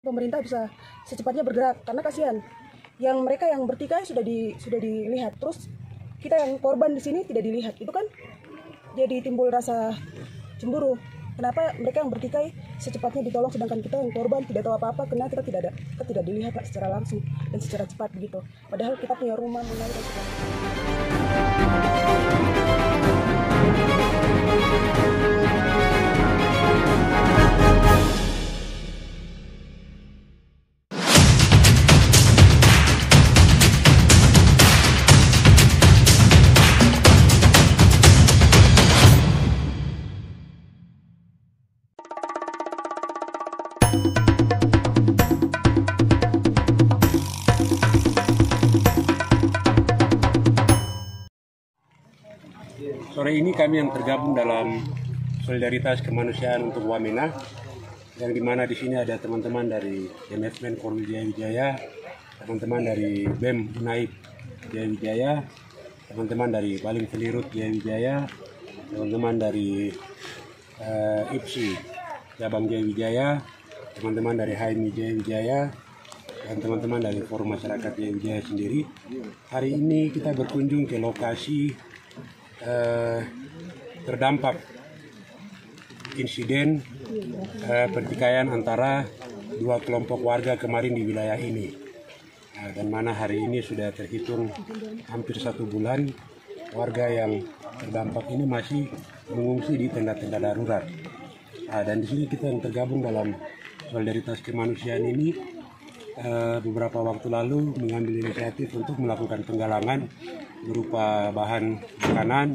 Pemerintah bisa secepatnya bergerak karena kasihan yang mereka yang bertikai sudah dilihat, terus kita yang korban di sini tidak dilihat. Itu kan jadi timbul rasa cemburu. Kenapa mereka yang bertikai secepatnya ditolong sedangkan kita yang korban tidak tahu apa-apa karena kita tidak dilihat secara langsung dan secara cepat begitu. Padahal kita punya rumah, dan Sore ini kami yang tergabung dalam solidaritas kemanusiaan untuk Wamena, yang dimana di sini ada teman-teman dari Departemen Korwil Jaya Wijaya, teman-teman dari BEM Unaip Jaya Wijaya, teman-teman dari Baling Pelirut Jaya Wijaya, teman-teman dari IPSI Cabang Jaya Wijaya, teman-teman dari HMI Jaya Wijaya, dan teman-teman dari Forum Masyarakat Jaya Wijaya sendiri. Hari ini kita berkunjung ke lokasi terdampak insiden pertikaian antara dua kelompok warga kemarin di wilayah ini, dan mana hari ini sudah terhitung hampir 1 bulan warga yang terdampak ini masih mengungsi di tenda-tenda darurat. Dan di sini kita yang tergabung dalam solidaritas kemanusiaan ini beberapa waktu lalu mengambil inisiatif untuk melakukan penggalangan berupa bahan makanan,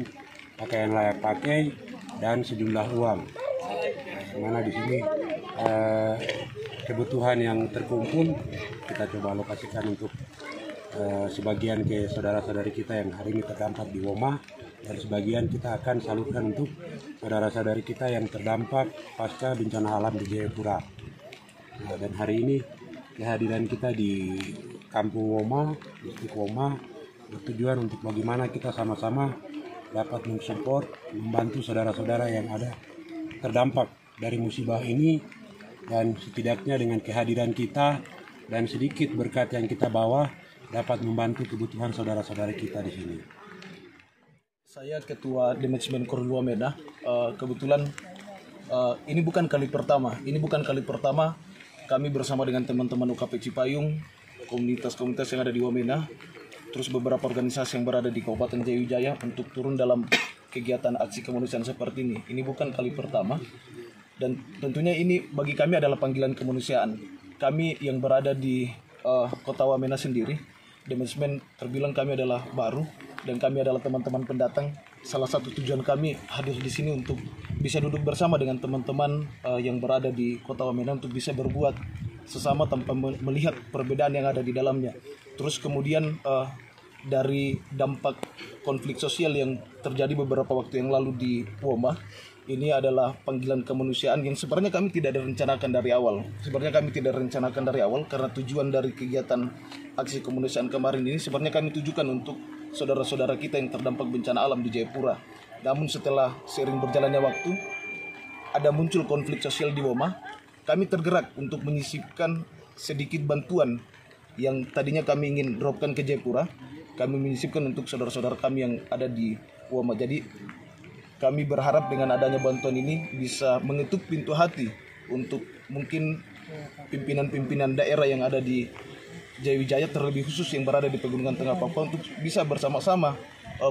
pakaian layak pakai, dan sejumlah uang. Mana di sini kebutuhan yang terkumpul kita coba alokasikan untuk sebagian ke saudara-saudari kita yang hari ini terdampak di Woma, dan sebagian kita akan salurkan untuk saudara-saudari kita yang terdampak pasca bencana alam di Jayapura. Dan hari ini kehadiran kita di Kampung Woma, distrik Woma, bertujuan untuk bagaimana kita sama-sama dapat mensupport, membantu saudara-saudara yang ada terdampak dari musibah ini, dan setidaknya dengan kehadiran kita dan sedikit berkat yang kita bawa dapat membantu kebutuhan saudara-saudara kita di sini. Saya Ketua Departemen Korwil Wamena. Kebetulan ini bukan kali pertama. Kami bersama dengan teman-teman UKP Cipayung, komunitas-komunitas yang ada di Wamena, terus beberapa organisasi yang berada di Kabupaten Jaya Wijaya untuk turun dalam kegiatan aksi kemanusiaan seperti ini. Ini bukan kali pertama, dan tentunya ini bagi kami adalah panggilan kemanusiaan. Kami yang berada di Kota Wamena sendiri, Departemen terbilang kami adalah baru, dan kami adalah teman-teman pendatang. Salah satu tujuan kami hadir di sini untuk bisa duduk bersama dengan teman-teman yang berada di Kota Wamena untuk bisa berbuat sesama tanpa melihat perbedaan yang ada di dalamnya. Terus kemudian dari dampak konflik sosial yang terjadi beberapa waktu yang lalu di Woma, ini adalah panggilan kemanusiaan yang sebenarnya kami tidak rencanakan dari awal. Karena tujuan dari kegiatan aksi kemanusiaan kemarin ini sebenarnya kami tujukan untuk saudara-saudara kita yang terdampak bencana alam di Jayapura. Namun setelah seiring berjalannya waktu, ada muncul konflik sosial di Woma. Kami tergerak untuk menyisipkan sedikit bantuan yang tadinya kami ingin dropkan ke Jayapura. Kami menyisipkan untuk saudara-saudara kami yang ada di Woma. Jadi kami berharap dengan adanya bantuan ini bisa mengetuk pintu hati untuk mungkin pimpinan-pimpinan daerah yang ada di Jaya Wijaya, terlebih khusus yang berada di Pegunungan Tengah Papua, untuk bisa bersama-sama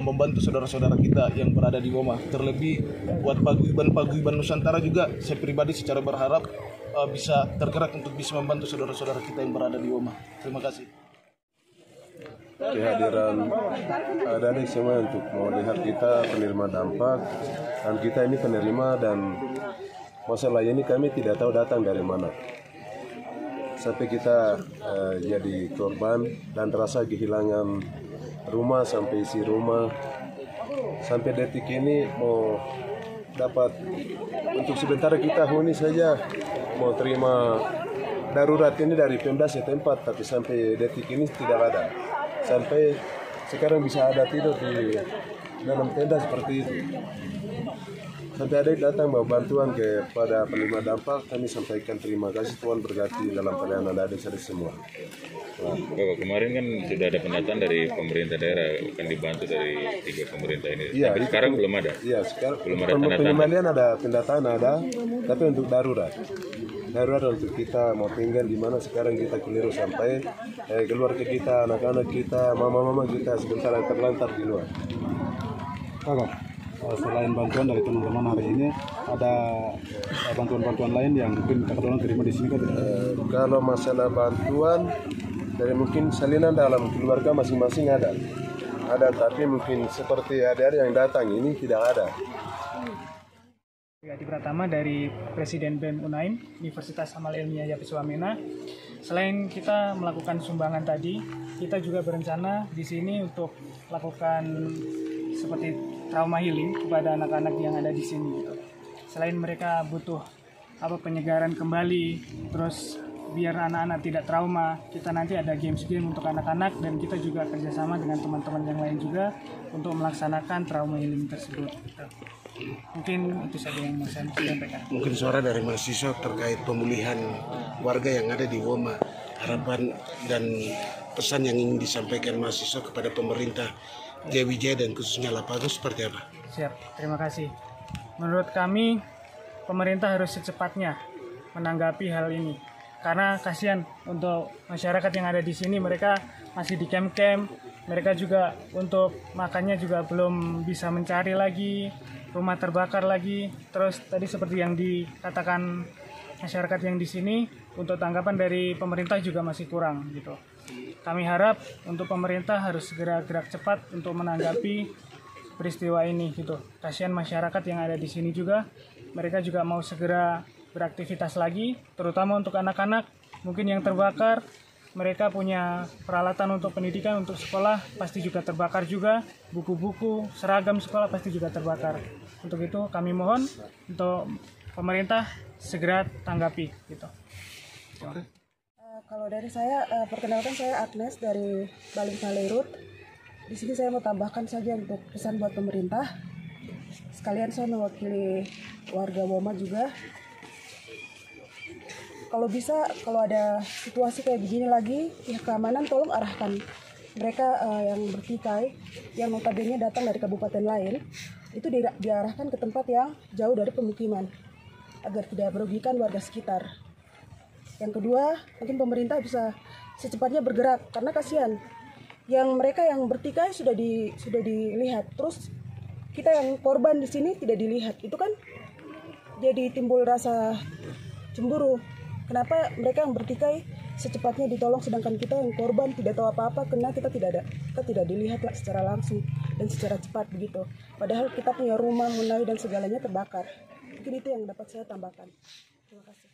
membantu saudara-saudara kita yang berada di Woma. Terlebih buat paguyuban Nusantara juga, saya pribadi secara berharap bisa tergerak untuk bisa membantu saudara-saudara kita yang berada di Woma. Terima kasih. Kehadiran dari semua untuk melihat kita penerima dampak, dan kita ini penerima, dan masalah ini kami tidak tahu datang dari mana. Sampai kita jadi korban dan rasa kehilangan rumah sampai isi rumah. Sampai detik ini mau dapat untuk sebentar kita huni saja, mau terima darurat ini dari Pemda setempat, tapi sampai detik ini tidak ada. Sampai sekarang bisa ada tidur di dalam tenda seperti itu. Nanti adik datang bawa bantuan kepada penerima dampak, kami sampaikan terima kasih, Tuhan berkati dalam pelayanan adik semua. Bapak, kemarin kan sudah ada pendataan dari pemerintah daerah akan dibantu dari 3 pemerintah ini. Iya, Tapi sekarang belum ada. Iya, sekarang Belum ada tanda-tanda. pengembalian ada pendataan ada, tapi untuk darurat. Darurat untuk kita mau tinggal di mana sekarang kita keliru sampai keluarga kita, anak-anak kita, mama-mama kita sebentar terlantar di luar. Kakak, selain bantuan dari teman-teman hari ini, ada bantuan-bantuan lain yang mungkin kakak tolong terima di sini kan? Kalau masalah bantuan dari mungkin salinan dalam keluarga masing-masing ada, tapi mungkin seperti adik-adik yang datang ini tidak ada. Adi Pratama dari Presiden BEM UNAIM Universitas Amal Ilmiah Yafis Wamena. Selain kita melakukan sumbangan tadi, kita juga berencana di sini untuk lakukan seperti trauma healing kepada anak-anak yang ada di sini gitu. Selain mereka butuh penyegaran kembali, terus biar anak-anak tidak trauma, kita nanti ada games-game untuk anak-anak dan kita juga kerjasama dengan teman-teman yang lain juga untuk melaksanakan trauma healing tersebut. Mungkin itu saja yang mau saya sampaikan. Mungkin suara dari mahasiswa terkait pemulihan warga yang ada di Woma, harapan dan pesan yang ingin disampaikan mahasiswa kepada pemerintah Jaya Wijaya dan khususnya Lapagus seperti apa? Siap, terima kasih. Menurut kami, pemerintah harus secepatnya menanggapi hal ini. Karena kasihan untuk masyarakat yang ada di sini, mereka masih di camp-camp, mereka juga untuk makannya juga belum bisa mencari lagi, rumah terbakar lagi. Terus tadi seperti yang dikatakan masyarakat yang di sini, untuk tanggapan dari pemerintah juga masih kurang gitu. Kami harap untuk pemerintah harus segera gerak cepat untuk menanggapi peristiwa ini gitu. Kasihan masyarakat yang ada di sini juga, mereka juga mau segera beraktivitas lagi, terutama untuk anak-anak mungkin yang terbakar. Mereka punya peralatan untuk pendidikan, untuk sekolah pasti juga terbakar juga, buku-buku, seragam sekolah pasti juga terbakar. Untuk itu kami mohon untuk pemerintah segera tanggapi gitu. Kalau dari saya, perkenalkan saya Agnes dari Baling Kaleirut. Di sini saya mau tambahkan saja untuk pesan buat pemerintah. Sekalian saya mewakili warga Woma juga. Kalau bisa, kalau ada situasi kayak begini lagi, pihak keamanan tolong arahkan mereka yang bertikai, yang notabene datang dari kabupaten lain, itu diarahkan ke tempat yang jauh dari pemukiman, agar tidak merugikan warga sekitar. Yang kedua, mungkin pemerintah bisa secepatnya bergerak, karena kasihan. Mereka yang bertikai sudah dilihat, terus kita yang korban di sini tidak dilihat. Itu kan jadi timbul rasa cemburu. Kenapa mereka yang bertikai secepatnya ditolong, sedangkan kita yang korban tidak tahu apa-apa, karena kita tidak dilihat secara langsung dan secara cepat begitu. Padahal kita punya rumah, hunai dan segalanya terbakar. Mungkin itu yang dapat saya tambahkan. Terima kasih.